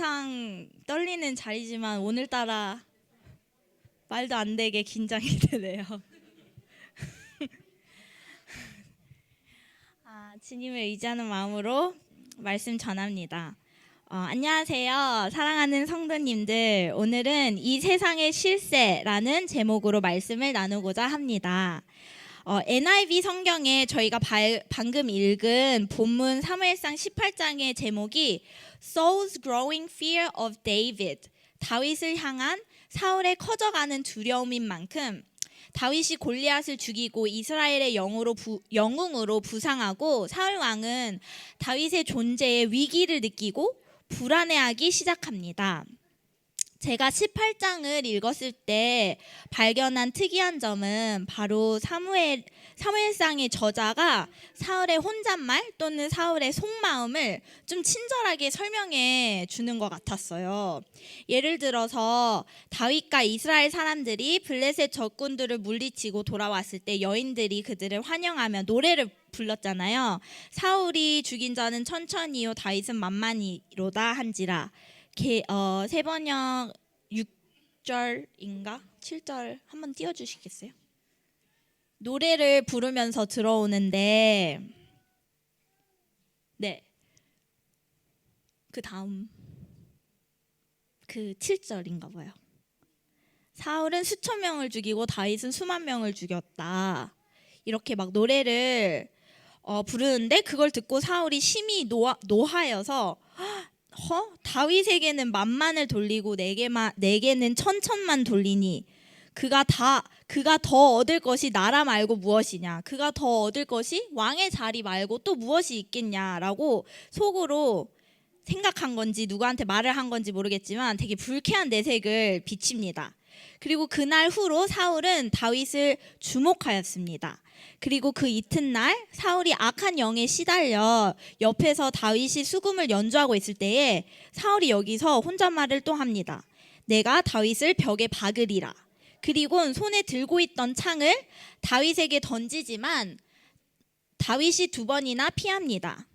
항상 떨리는 자리지만 오늘따라 말도 안 되게 긴장이 되네요. 주님을 의지하는 마음으로 말씀 전합니다. 안녕하세요. 사랑하는 성도님들, 오늘은 이 세상의 실세라는 제목으로 말씀을 나누고자 합니다. NIV 성경에 저희가 방금 읽은 본문 사무엘상 18장의 제목이 Saul's Growing Fear of David, 다윗을 향한 사울의 커져가는 두려움인 만큼 다윗이 골리앗을 죽이고 이스라엘의 영웅으로 부상하고 사울 왕은 다윗의 존재에 위기를 느끼고 불안해하기 시작합니다. 제가 18장을 읽었을 때 발견한 특이한 점은 바로 사무엘상의 저자가 사울의 혼잣말 또는 사울의 속마음을 좀 친절하게 설명해 주는 것 같았어요. 예를 들어서 다윗과 이스라엘 사람들이 블레셋 적군들을 물리치고 돌아왔을 때 여인들이 그들을 환영하며 노래를 불렀잖아요. 사울이 죽인 자는 천천히요 다윗은 만만히로다 한지라. 세번역 6절인가 7절 한번 띄워주시겠어요? 노래를 부르면서 들어오는데 그 다음 그 7절인가 봐요. 사울은 수천 명을 죽이고 다윗은 수만 명을 죽였다. 이렇게 막 노래를 부르는데 그걸 듣고 사울이 심히 노하여서 다윗에게는 만만을 돌리고 내게는 천천만 돌리니 그가 더 얻을 것이 나라 말고 무엇이냐, 그가 더 얻을 것이 왕의 자리 말고 또 무엇이 있겠냐라고 속으로 생각한 건지 누구한테 말을 한 건지 모르겠지만 되게 불쾌한 내색을 비칩니다. 그리고 그날 후로 사울은 다윗을 주목하였습니다. 그리고 그 이튿날 사울이 악한 영에 시달려 옆에서 다윗이 수금을 연주하고 있을 때에 사울이 여기서 혼잣말을 또 합니다. 내가 다윗을 벽에 박으리라. 그리고 손에 들고 있던 창을 다윗에게 던지지만 다윗이 2번이나 피합니다.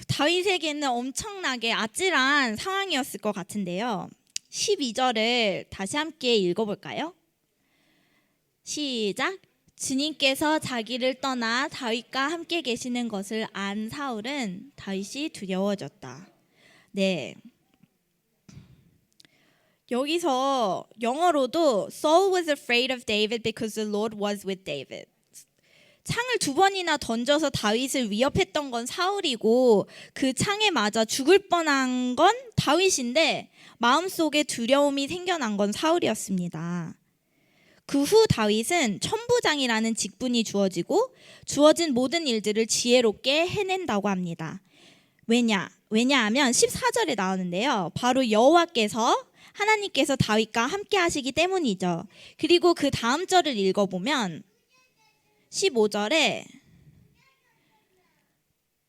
다윗에게는 엄청나게 아찔한 상황이었을 것 같은데요. 12절을 다시 함께 읽어볼까요? 시작. 주님께서 자기를 떠나 다윗과 함께 계시는 것을 안 사울은 다윗이 두려워졌다. 네. 여기서 영어로도 Saul was afraid of David because the Lord was with David. 창을 2번이나 던져서 다윗을 위협했던 건 사울이고 그 창에 맞아 죽을 뻔한 건 다윗인데 마음속에 두려움이 생겨난 건 사울이었습니다. 그 후 다윗은 천부장이라는 직분이 주어진 모든 일들을 지혜롭게 해낸다고 합니다. 왜냐하면 14절에 나오는데요. 바로 하나님께서 다윗과 함께 하시기 때문이죠. 그리고 그 다음 절을 읽어보면 15절에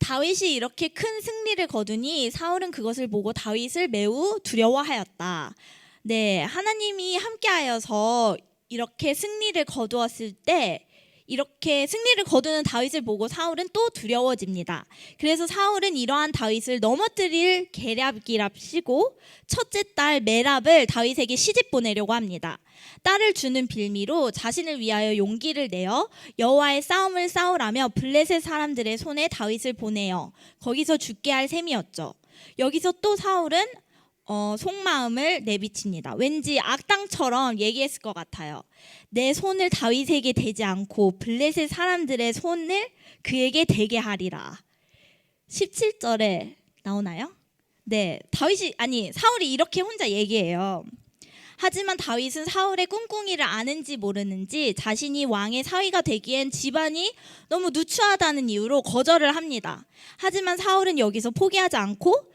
다윗이 이렇게 큰 승리를 거두니 사울은 그것을 보고 다윗을 매우 두려워하였다. 네, 하나님이 함께하여서 이렇게 승리를 거두었을 때 이렇게 승리를 거두는 다윗을 보고 사울은 또 두려워집니다. 그래서 사울은 이러한 다윗을 넘어뜨릴 계략이랍시고 첫째 딸 메랍을 다윗에게 시집 보내려고 합니다. 딸을 주는 빌미로 자신을 위하여 용기를 내어 여호와의 싸움을 싸우라며 블레셋 사람들의 손에 다윗을 보내어 거기서 죽게 할 셈이었죠. 여기서 또 사울은 속마음을 내비칩니다. 왠지 악당처럼 얘기했을 것 같아요. 내 손을 다윗에게 대지 않고 블레셋 사람들의 손을 그에게 대게 하리라. 17절에 나오나요? 네, 사울이 이렇게 혼자 얘기해요. 하지만 다윗은 사울의 꿍꿍이를 아는지 모르는지 자신이 왕의 사위가 되기엔 집안이 너무 누추하다는 이유로 거절을 합니다. 하지만 사울은 여기서 포기하지 않고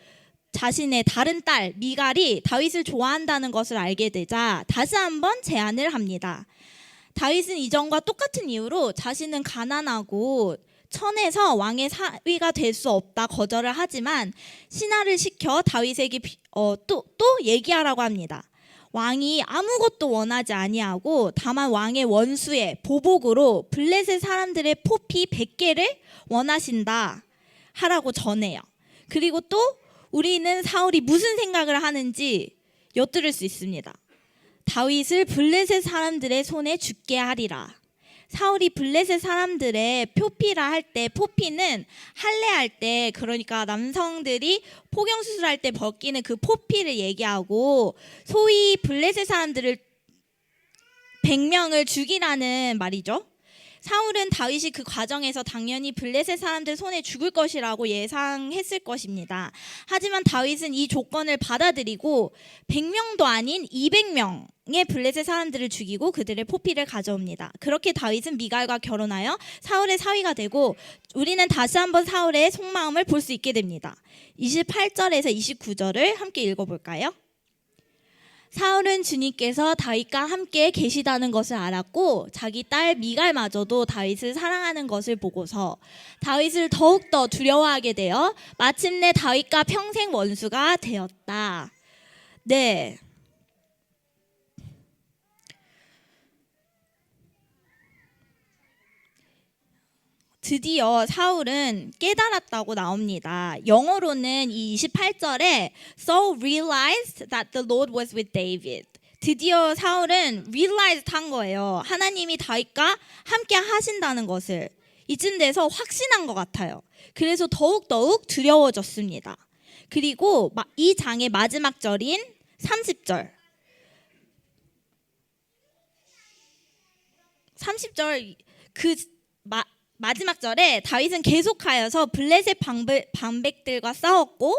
자신의 다른 딸 미갈이 다윗을 좋아한다는 것을 알게 되자 다시 한번 제안을 합니다. 다윗은 이전과 똑같은 이유로 자신은 가난하고 천해서 왕의 사위가 될 수 없다 거절을 하지만 신하를 시켜 다윗에게 또 얘기하라고 합니다. 왕이 아무것도 원하지 아니하고 다만 왕의 원수의 보복으로 블레셋 사람들의 포피 100개를 원하신다 하라고 전해요. 그리고 또 우리는 사울이 무슨 생각을 하는지 엿들을 수 있습니다. 다윗을 블레셋 사람들의 손에 죽게 하리라. 사울이 블레셋 사람들의 표피라 할 때, 포피는 할례할 때, 그러니까 남성들이 포경 수술할 때 벗기는 그 포피를 얘기하고, 소위 블레셋 사람들을 100명을 죽이라는 말이죠. 사울은 다윗이 그 과정에서 당연히 블레셋 사람들 손에 죽을 것이라고 예상했을 것입니다. 하지만 다윗은 이 조건을 받아들이고 100명도 아닌 200명의 블레셋 사람들을 죽이고 그들의 포피를 가져옵니다. 그렇게 다윗은 미갈과 결혼하여 사울의 사위가 되고, 우리는 다시 한번 사울의 속마음을 볼 수 있게 됩니다. 28절에서 29절을 함께 읽어볼까요? 사울은 주님께서 다윗과 함께 계시다는 것을 알았고 자기 딸 미갈마저도 다윗을 사랑하는 것을 보고서 다윗을 더욱더 두려워하게 되어 마침내 다윗과 평생 원수가 되었다. 네. 드디어 사울은 깨달았다고 나옵니다. 영어로는 이 28절에 Saul realized that the Lord was with David. 드디어 사울은 realized 한 거예요. 하나님이 다윗과 함께 하신다는 것을. 이쯤 돼서 확신한 것 같아요. 그래서 더욱 두려워졌습니다. 그리고 이 장의 마지막 절인 30절. 30절 마지막 절에 다윗은 계속하여서 블레셋 방백들과 싸웠고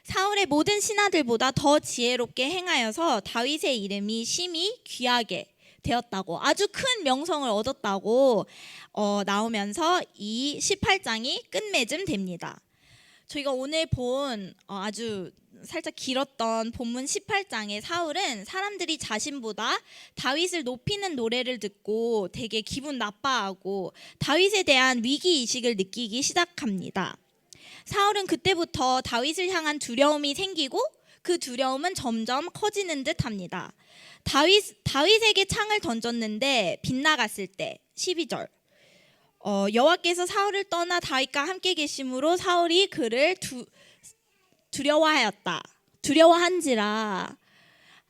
사울의 모든 신하들보다 더 지혜롭게 행하여서 다윗의 이름이 심히 귀하게 되었다고, 아주 큰 명성을 얻었다고 나오면서 이 18장이 끝맺음 됩니다. 저희가 오늘 본 아주 살짝 길었던 본문 18장의 사울은 사람들이 자신보다 다윗을 높이는 노래를 듣고 되게 기분 나빠하고 다윗에 대한 위기의식을 느끼기 시작합니다. 사울은 그때부터 다윗을 향한 두려움이 생기고 그 두려움은 점점 커지는 듯합니다. 다윗에게 창을 던졌는데 빗나갔을 때 12절 여호와께서 사울을 떠나 다윗과 함께 계심으로 사울이 그를 두려워한지라.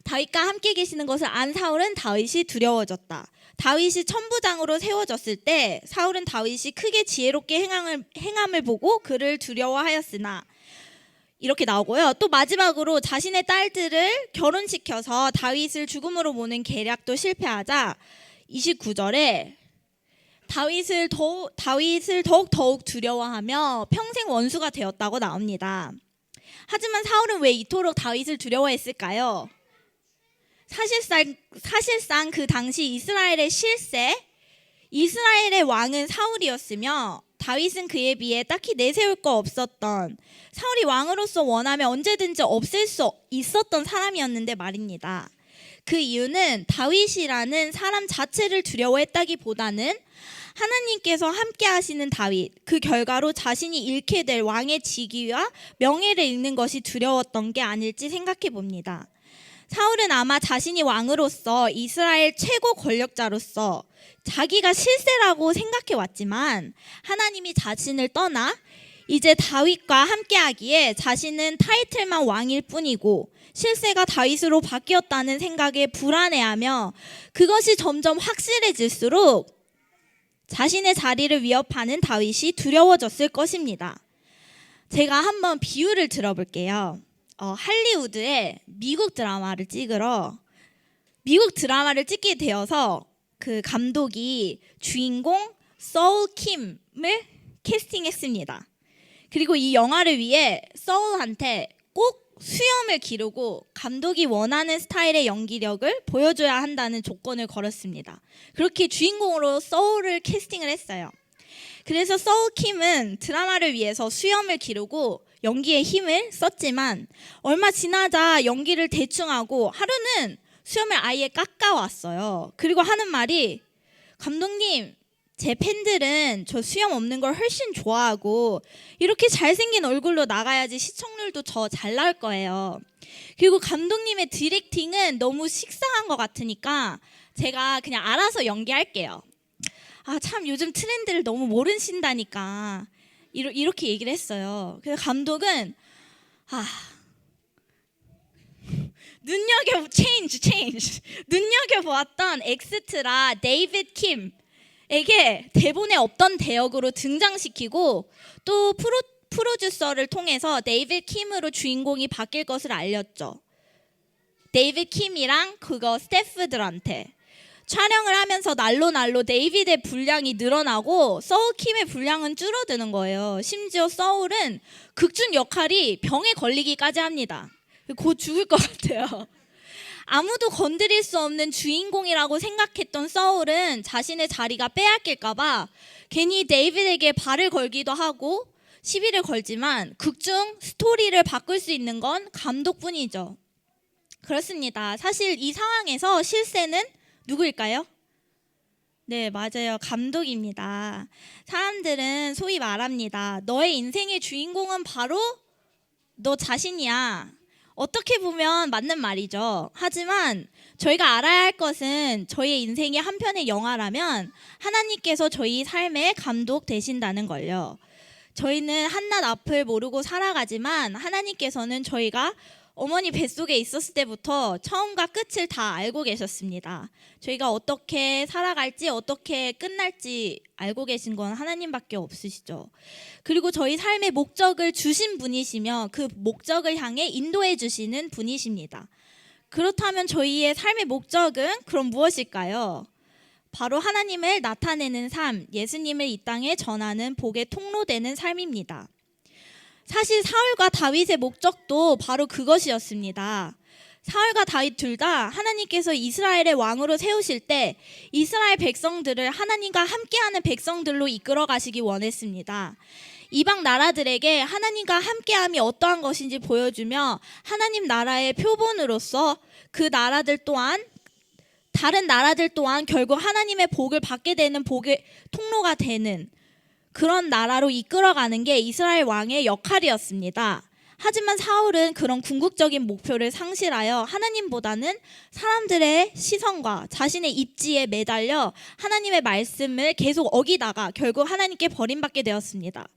다윗과 함께 계시는 것을 안 사울은 다윗이 두려워졌다. 다윗이 천부장으로 세워졌을 때 사울은 다윗이 크게 지혜롭게 행함을 보고 그를 두려워하였으나, 이렇게 나오고요. 또 마지막으로 자신의 딸들을 결혼시켜서 다윗을 죽음으로 모는 계략도 실패하자 29절에 다윗을 더욱 두려워하며 평생 원수가 되었다고 나옵니다. 하지만 사울은 왜 이토록 다윗을 두려워했을까요? 사실상 그 당시 이스라엘의 이스라엘의 왕은 사울이었으며 다윗은 그에 비해 딱히 내세울 거 없었던, 사울이 왕으로서 원하면 언제든지 없앨 수 있었던 사람이었는데 말입니다. 그 이유는 다윗이라는 사람 자체를 두려워했다기보다는 하나님께서 함께 하시는 다윗, 그 결과로 자신이 잃게 될 왕의 직위와 명예를 잃는 것이 두려웠던 게 아닐지 생각해 봅니다. 사울은 아마 자신이 왕으로서 이스라엘 최고 권력자로서 자기가 실세라고 생각해 왔지만 하나님이 자신을 떠나 이제 다윗과 함께 하기에 자신은 타이틀만 왕일 뿐이고 실세가 다윗으로 바뀌었다는 생각에 불안해하며 그것이 점점 확실해질수록 자신의 자리를 위협하는 다윗이 두려워졌을 것입니다. 제가 한번 비유를 들어볼게요. 할리우드에 미국 드라마를 찍게 되어서 그 감독이 주인공 서울 킴을 캐스팅했습니다. 그리고 이 영화를 위해 서울한테 꼭 수염을 기르고 감독이 원하는 스타일의 연기력을 보여줘야 한다는 조건을 걸었습니다. 그렇게 주인공으로 서울을 캐스팅을 했어요. 그래서 서울 킴은 드라마를 위해서 수염을 기르고 연기에 힘을 썼지만 얼마 지나자 연기를 대충 하고 하루는 수염을 아예 깎아왔어요. 그리고 하는 말이, 감독님, 제 팬들은 저 수염 없는 걸 훨씬 좋아하고 이렇게 잘생긴 얼굴로 나가야지 시청률도 더 잘 나올 거예요. 그리고 감독님의 디렉팅은 너무 식상한 것 같으니까 제가 그냥 알아서 연기할게요. 참 요즘 트렌드를 너무 모르신다니까 이렇게 얘기를 했어요. 그래서 감독은 눈여겨보았던 엑스트라 데이빗 킴에게 대본에 없던 대역으로 등장시키고 또 프로듀서를 통해서 데이빗 킴으로 주인공이 바뀔 것을 알렸죠. 데이빗 킴이랑 그거 스태프들한테 촬영을 하면서 날로 데이빗의 분량이 늘어나고 서울 킴의 분량은 줄어드는 거예요. 심지어 서울은 극중 역할이 병에 걸리기까지 합니다. 곧 죽을 것 같아요. 아무도 건드릴 수 없는 주인공이라고 생각했던 서울은 자신의 자리가 빼앗길까 봐 괜히 데이빗에게 발을 걸기도 하고 시비를 걸지만 극중 스토리를 바꿀 수 있는 건 감독뿐이죠. 그렇습니다. 사실 이 상황에서 실세는 누구일까요? 네, 맞아요. 감독입니다. 사람들은 소위 말합니다. 너의 인생의 주인공은 바로 너 자신이야. 어떻게 보면 맞는 말이죠. 하지만 저희가 알아야 할 것은 저희의 인생이 한 편의 영화라면 하나님께서 저희 삶의 감독 되신다는 걸요. 저희는 한낱 앞을 모르고 살아가지만 하나님께서는 저희가 어머니 뱃속에 있었을 때부터 처음과 끝을 다 알고 계셨습니다. 저희가 어떻게 살아갈지 어떻게 끝날지 알고 계신 건 하나님밖에 없으시죠. 그리고 저희 삶의 목적을 주신 분이시며 그 목적을 향해 인도해 주시는 분이십니다. 그렇다면 저희의 삶의 목적은 그럼 무엇일까요? 바로 하나님을 나타내는 삶, 예수님을 이 땅에 전하는 복의 통로되는 삶입니다. 사실 사울과 다윗의 목적도 바로 그것이었습니다. 사울과 다윗 둘 다 하나님께서 이스라엘의 왕으로 세우실 때 이스라엘 백성들을 하나님과 함께하는 백성들로 이끌어 가시기 원했습니다. 이방 나라들에게 하나님과 함께함이 어떠한 것인지 보여주며 하나님 나라의 표본으로서 그 나라들 또한 다른 나라들 또한 결국 하나님의 복을 받게 되는 복의 통로가 되는 그런 나라로 이끌어가는 게 이스라엘 왕의 역할이었습니다. 하지만 사울은 그런 궁극적인 목표를 상실하여 하나님보다는 사람들의 시선과 자신의 입지에 매달려 하나님의 말씀을 계속 어기다가 결국 하나님께 버림받게 되었습니다.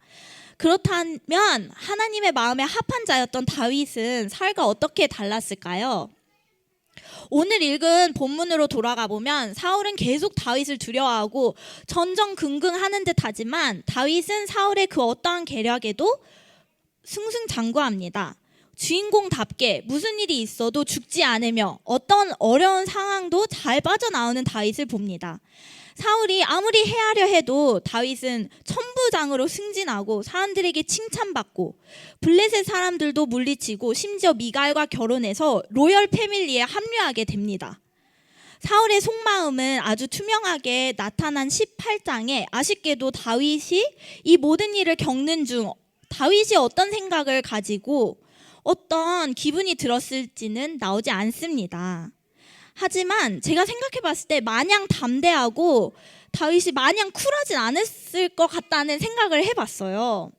그렇다면 하나님의 마음에 합한 자였던 다윗은 사울과 어떻게 달랐을까요? 오늘 읽은 본문으로 돌아가 보면 사울은 계속 다윗을 두려워하고 전전긍긍하는 듯하지만 다윗은 사울의 그 어떠한 계략에도 승승장구합니다. 주인공답게 무슨 일이 있어도 죽지 않으며 어떤 어려운 상황도 잘 빠져나오는 다윗을 봅니다. 사울이 아무리 해하려 해도 다윗은 천부장으로 승진하고 사람들에게 칭찬받고 블레셋 사람들도 물리치고 심지어 미갈과 결혼해서 로열 패밀리에 합류하게 됩니다. 사울의 속마음은 아주 투명하게 나타난 18장에 아쉽게도 다윗이 이 모든 일을 겪는 중 다윗이 어떤 생각을 가지고 어떤 기분이 들었을지는 나오지 않습니다. 하지만 제가 생각해 봤을 때 마냥 담대하고 다윗이 마냥 쿨하진 않았을 것 같다는 생각을 해봤어요.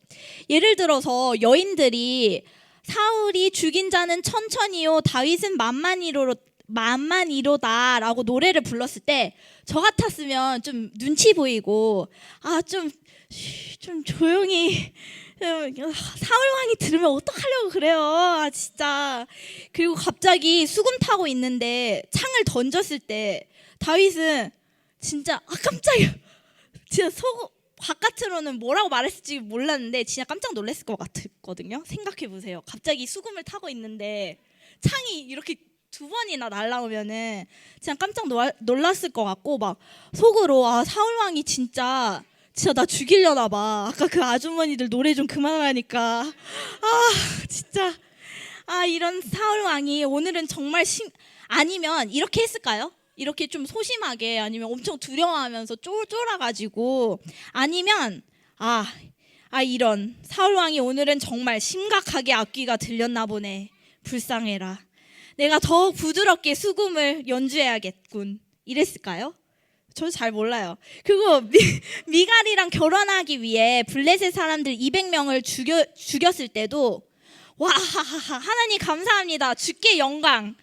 예를 들어서 여인들이 사울이 죽인 자는 천천히요 다윗은 만만이로다 라고 노래를 불렀을 때 저 같았으면 좀 눈치 보이고 좀 조용히 사울 왕이 들으면 어떡하려고 그래요. 진짜. 그리고 갑자기 수금 타고 있는데 창을 던졌을 때 다윗은 진짜 깜짝이야. 진짜 바깥으로는 뭐라고 말했을지 몰랐는데 진짜 깜짝 놀랐을 것 같거든요. 생각해 보세요. 갑자기 수금을 타고 있는데 창이 이렇게 두 번이나 날라오면은 진짜 깜짝 놀랐을 것 같고 막 속으로 사울 왕이 진짜 나 죽이려나 봐. 아까 그 아주머니들 노래 좀 그만하니까 진짜 이런 사울 왕이 오늘은 정말 아니면 이렇게 했을까요? 이렇게 좀 소심하게 아니면 엄청 두려워하면서 쫄쫄아가지고 아니면 이런 사울 왕이 오늘은 정말 심각하게 악귀가 들렸나 보네. 불쌍해라. 내가 더 부드럽게 수금을 연주해야겠군. 이랬을까요? 저 잘 몰라요. 그리고 미갈이랑 결혼하기 위해 블레셋 사람들 200명을 죽였을 때도 하나님 감사합니다. 주께 영광.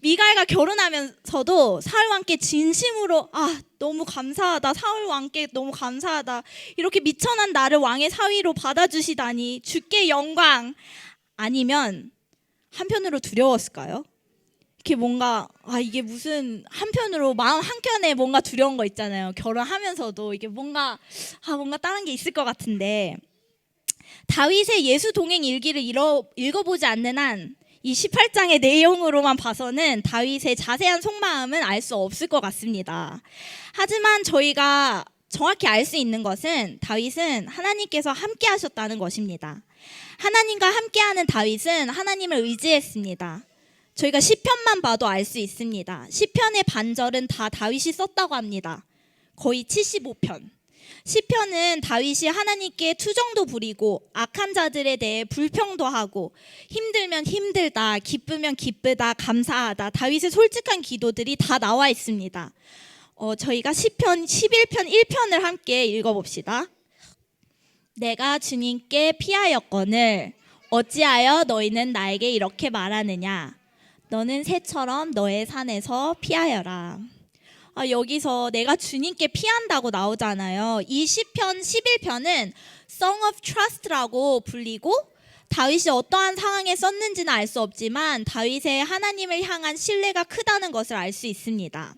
미갈과 결혼하면서도 사울 왕께 진심으로 너무 감사하다. 사울 왕께 너무 감사하다. 이렇게 미천한 나를 왕의 사위로 받아주시다니 주께 영광. 아니면 한편으로 두려웠을까요? 이렇게 뭔가 이게 무슨 한편으로 마음 한켠에 뭔가 두려운 거 있잖아요. 결혼하면서도 이게 뭔가 다른 게 있을 것 같은데 다윗의 예수 동행 일기를 읽어보지 않는 한 이 18장의 내용으로만 봐서는 다윗의 자세한 속마음은 알 수 없을 것 같습니다. 하지만 저희가 정확히 알 수 있는 것은 다윗은 하나님께서 함께 하셨다는 것입니다. 하나님과 함께하는 다윗은 하나님을 의지했습니다. 저희가 시편만 봐도 알 수 있습니다. 시편의 반절은 다 다윗이 썼다고 합니다. 거의 75편. 시편은 다윗이 하나님께 투정도 부리고 악한 자들에 대해 불평도 하고 힘들면 힘들다, 기쁘면 기쁘다, 감사하다, 다윗의 솔직한 기도들이 다 나와 있습니다. 저희가 시편 11편 1편을 함께 읽어봅시다. 내가 주님께 피하였거늘 어찌하여 너희는 나에게 이렇게 말하느냐. 너는 새처럼 너의 산에서 피하여라. 여기서 내가 주님께 피한다고 나오잖아요. 이 시편 11편은 Song of Trust라고 불리고 다윗이 어떠한 상황에 썼는지는 알 수 없지만 다윗의 하나님을 향한 신뢰가 크다는 것을 알 수 있습니다.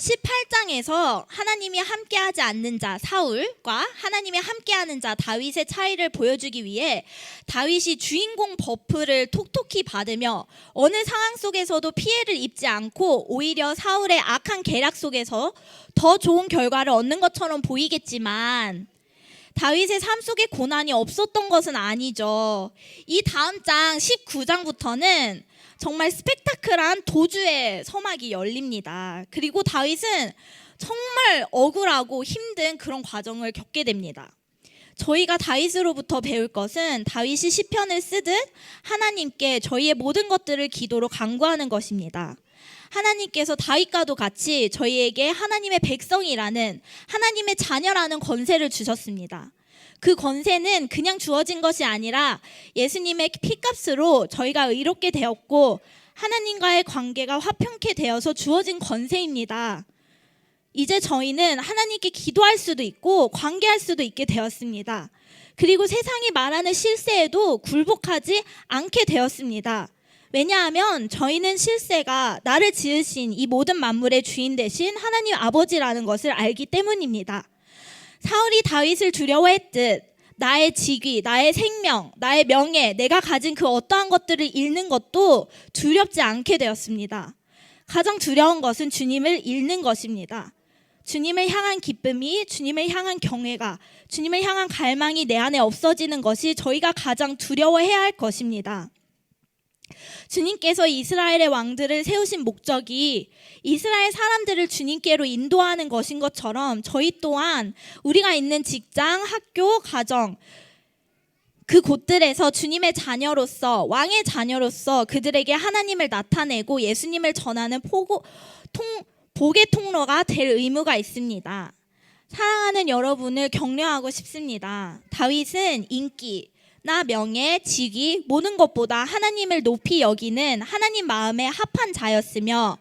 18장에서 하나님이 함께하지 않는 자 사울과 하나님이 함께하는 자 다윗의 차이를 보여주기 위해 다윗이 주인공 버프를 톡톡히 받으며 어느 상황 속에서도 피해를 입지 않고 오히려 사울의 악한 계략 속에서 더 좋은 결과를 얻는 것처럼 보이겠지만 다윗의 삶 속에 고난이 없었던 것은 아니죠. 이 다음 장 19장부터는 정말 스펙타클한 도주의 서막이 열립니다. 그리고 다윗은 정말 억울하고 힘든 그런 과정을 겪게 됩니다. 저희가 다윗으로부터 배울 것은 다윗이 시편을 쓰듯 하나님께 저희의 모든 것들을 기도로 간구하는 것입니다. 하나님께서 다윗과도 같이 저희에게 하나님의 백성이라는 하나님의 자녀라는 권세를 주셨습니다. 그 권세는 그냥 주어진 것이 아니라 예수님의 피값으로 저희가 의롭게 되었고 하나님과의 관계가 화평케 되어서 주어진 권세입니다. 이제 저희는 하나님께 기도할 수도 있고 관계할 수도 있게 되었습니다. 그리고 세상이 말하는 실세에도 굴복하지 않게 되었습니다. 왜냐하면 저희는 실세가 나를 지으신 이 모든 만물의 주인 되신 하나님 아버지라는 것을 알기 때문입니다. 사울이 다윗을 두려워했듯 나의 직위, 나의 생명, 나의 명예, 내가 가진 그 어떠한 것들을 잃는 것도 두렵지 않게 되었습니다. 가장 두려운 것은 주님을 잃는 것입니다. 주님을 향한 기쁨이, 주님을 향한 경외가, 주님을 향한 갈망이 내 안에 없어지는 것이 저희가 가장 두려워해야 할 것입니다. 주님께서 이스라엘의 왕들을 세우신 목적이 이스라엘 사람들을 주님께로 인도하는 것인 것처럼 저희 또한 우리가 있는 직장, 학교, 가정 그 곳들에서 주님의 자녀로서 왕의 자녀로서 그들에게 하나님을 나타내고 예수님을 전하는 복의 통로가 될 의무가 있습니다. 사랑하는 여러분을 격려하고 싶습니다. 다윗은 인기, 나 명예, 직위, 모든 것보다 하나님을 높이 여기는 하나님 마음에 합한 자였으며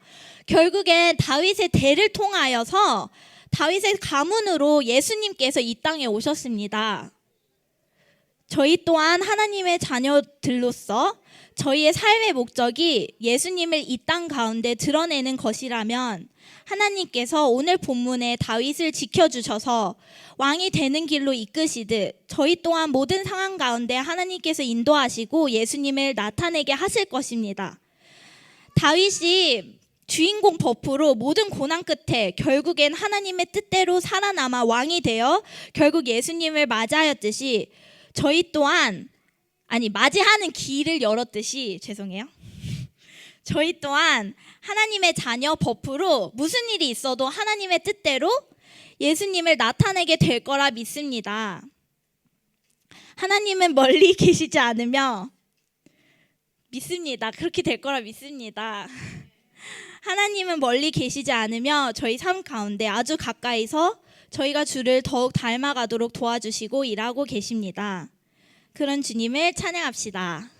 결국엔 다윗의 대를 통하여서 다윗의 가문으로 예수님께서 이 땅에 오셨습니다. 저희 또한 하나님의 자녀들로서 저희의 삶의 목적이 예수님을 이 땅 가운데 드러내는 것이라면 하나님께서 오늘 본문에 다윗을 지켜주셔서 왕이 되는 길로 이끄시듯 저희 또한 모든 상황 가운데 하나님께서 인도하시고 예수님을 나타내게 하실 것입니다. 다윗이 주인공 버프로 모든 고난 끝에 결국엔 하나님의 뜻대로 살아남아 왕이 되어 결국 예수님을 맞이하였듯이 저희 또한 맞이하는 길을 열었듯이 저희 또한 하나님의 자녀 버프로 무슨 일이 있어도 하나님의 뜻대로 예수님을 나타내게 될 거라 믿습니다. 하나님은 멀리 계시지 않으며 믿습니다. 그렇게 될 거라 믿습니다. 하나님은 멀리 계시지 않으며 저희 삶 가운데 아주 가까이서 저희가 주를 더욱 닮아가도록 도와주시고 일하고 계십니다. 그런 주님을 찬양합시다.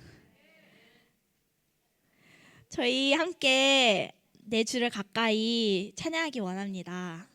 저희 함께 내 주를 가까이 찬양하기 원합니다.